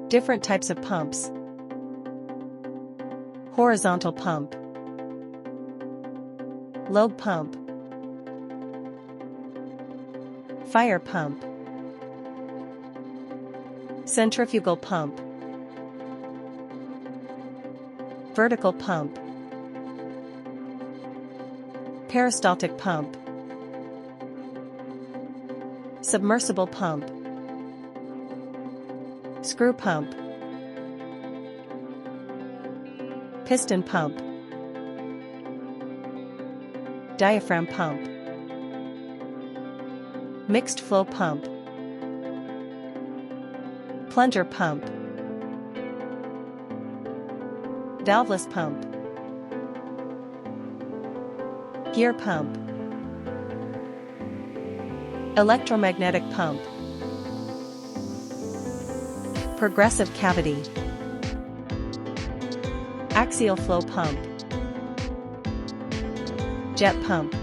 Different types of pumps. Horizontal pump. Lobe pump. Fire pump. Centrifugal pump. Vertical pump. Peristaltic pump. Submersible pump. Screw pump. Piston pump. Diaphragm pump. Mixed flow pump. Plunger pump. Valveless pump. Gear pump. Electromagnetic pump. Progressive cavity. Axial flow pump. Jet pump.